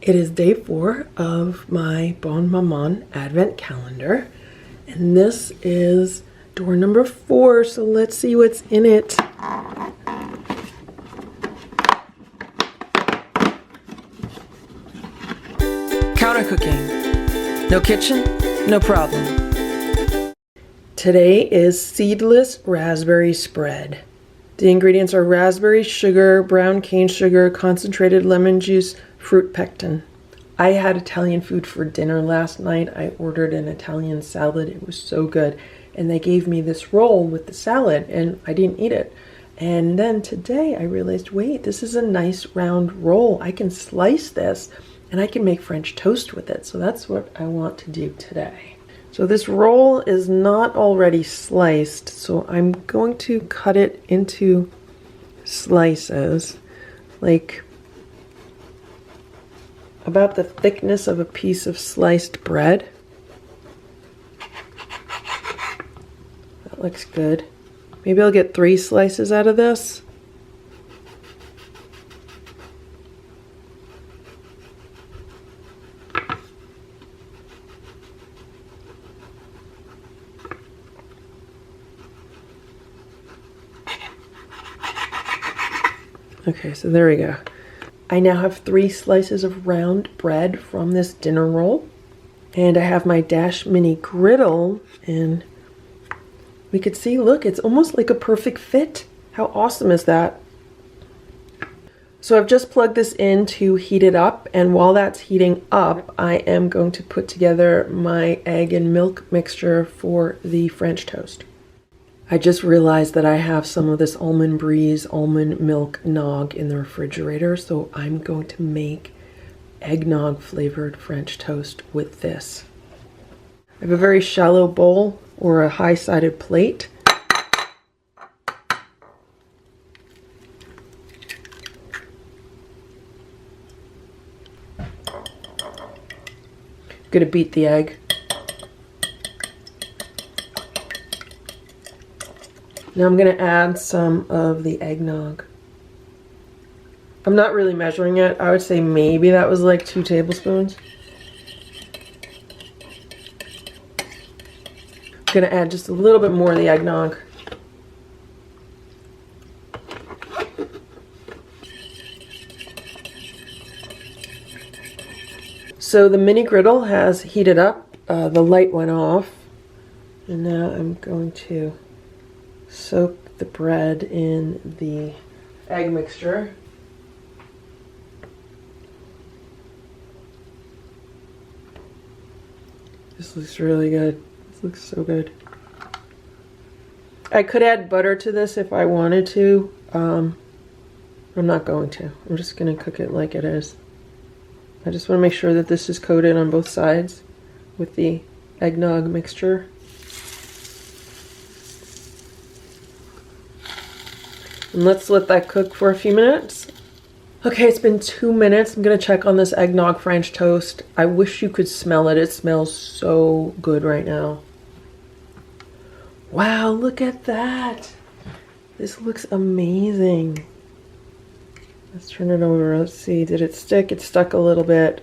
It is day 4 of my Bonne Maman advent calendar, and this is door number 4, so let's see what's in it. Counter cooking. No kitchen, no problem. Today is seedless raspberry spread. The ingredients are raspberry, sugar, brown cane sugar, concentrated lemon juice, fruit pectin. I had Italian food for dinner last night. I ordered an Italian salad. It was so good. And they gave me this roll with the salad and I didn't eat it. And then today I realized, wait, this is a nice round roll. I can slice this and I can make French toast with it. So that's what I want to do today. So this roll is not already sliced, so I'm going to cut it into slices, like about the thickness of a piece of sliced bread. That looks good. Maybe I'll get 3 slices out of this. Okay, so there we go. I now have 3 slices of round bread from this dinner roll. And I have my Dash Mini Griddle, and we could see, look, it's almost like a perfect fit. How awesome is that? So I've just plugged this in to heat it up, and while that's heating up, I am going to put together my egg and milk mixture for the French toast. I just realized that I have some of this Almond Breeze almond milk nog in the refrigerator, so I'm going to make eggnog flavored French toast with this. I have a very shallow bowl or a high-sided plate. I'm gonna beat the egg. Now I'm going to add some of the eggnog. I'm not really measuring it. I would say maybe that was like 2 tablespoons. I'm going to add just a little bit more of the eggnog. So the mini griddle has heated up. The light went off. And now I'm going to soak the bread in the egg mixture. This looks really good. This looks so good. I could add butter to this if I wanted to. I'm not going to. I'm just going to cook it like it is. I just want to make sure that this is coated on both sides with the eggnog mixture. And let's let that cook for a few minutes. Okay, it's been 2 minutes. I'm gonna check on this eggnog French toast. I wish you could smell it. It smells so good right now. Wow, look at that. This looks amazing. Let's turn it over. Let's see, did it stick? It stuck a little bit.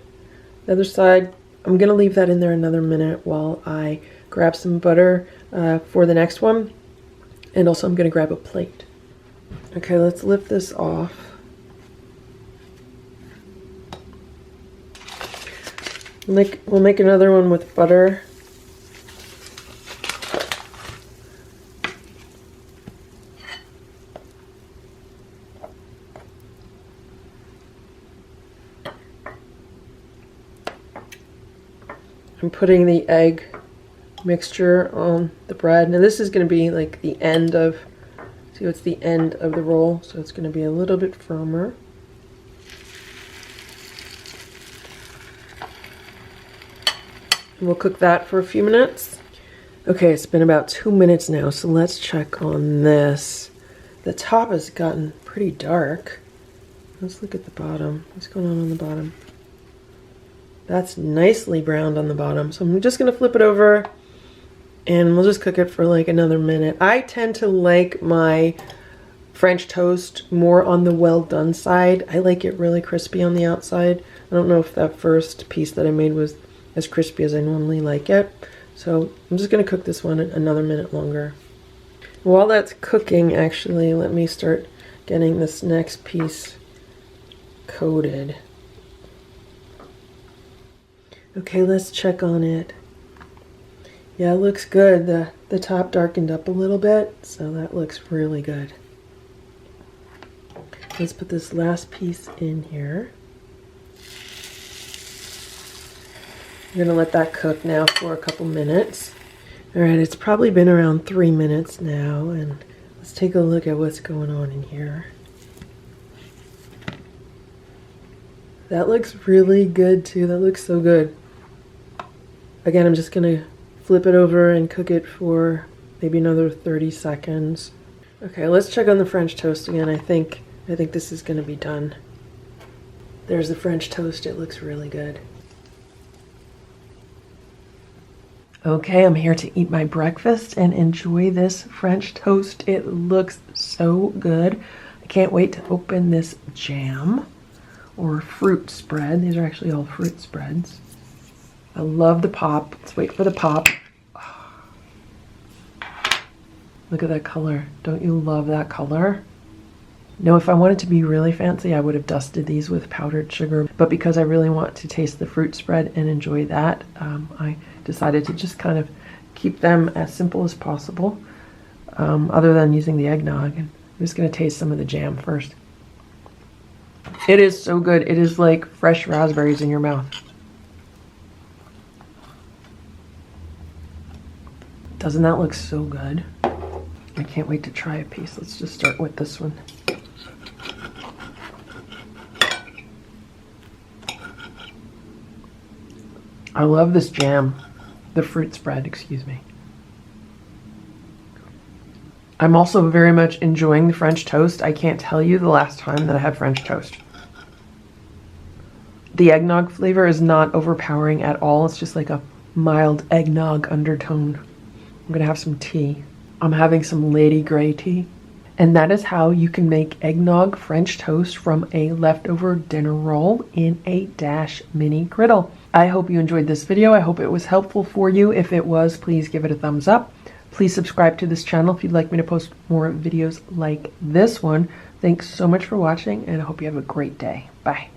The other side, I'm gonna leave that in there another minute while I grab some butter for the next one. And also I'm gonna grab a plate. Okay, let's lift this off. We'll make another one with butter. I'm putting the egg mixture on the bread. Now this is going to be like the end of, see, it's the end of the roll, so it's going to be a little bit firmer. And we'll cook that for a few minutes. Okay, it's been about 2 minutes now, so let's check on this. The top has gotten pretty dark. Let's look at the bottom. What's going on the bottom? That's nicely browned on the bottom. So I'm just going to flip it over and we'll just cook it for like another minute. I tend to like my French toast more on the well done side. I like it really crispy on the outside. I don't know if that first piece that I made was as crispy as I normally like it. So I'm just going to cook this one another minute longer. While that's cooking, actually, let me start getting this next piece coated. Okay, let's check on it. Yeah, it looks good. The top darkened up a little bit, so that looks really good. Let's put this last piece in here. I'm gonna let that cook now for a couple minutes. All right, it's probably been around 3 minutes now, and let's take a look at what's going on in here. That looks really good too. That looks so good. Again, I'm just gonna flip it over and cook it for maybe another 30 seconds. Okay, let's check on the French toast again. I think this is gonna be done. There's the French toast. It looks really good. Okay, I'm here to eat my breakfast and enjoy this French toast. It looks so good. I can't wait to open this jam or fruit spread. These are actually all fruit spreads. I love the pop. Let's wait for the pop. Oh. Look at that color. Don't you love that color? Now, if I wanted to be really fancy, I would have dusted these with powdered sugar. But because I really want to taste the fruit spread and enjoy that, I decided to just kind of keep them as simple as possible, other than using the eggnog. And I'm just going to taste some of the jam first. It is so good. It is like fresh raspberries in your mouth. Doesn't that look so good? I can't wait to try a piece. Let's just start with this one. I love this jam, the fruit spread, excuse me. I'm also very much enjoying the French toast. I can't tell you the last time that I had French toast. The eggnog flavor is not overpowering at all. It's just like a mild eggnog undertone. I'm gonna have some tea. I'm having some Lady Grey tea. And that is how you can make eggnog French toast from a leftover dinner roll in a Dash mini griddle. I hope you enjoyed this video. I hope it was helpful for you. If it was, please give it a thumbs up. Please subscribe to this channel if you'd like me to post more videos like this one. Thanks so much for watching, and I hope you have a great day. Bye.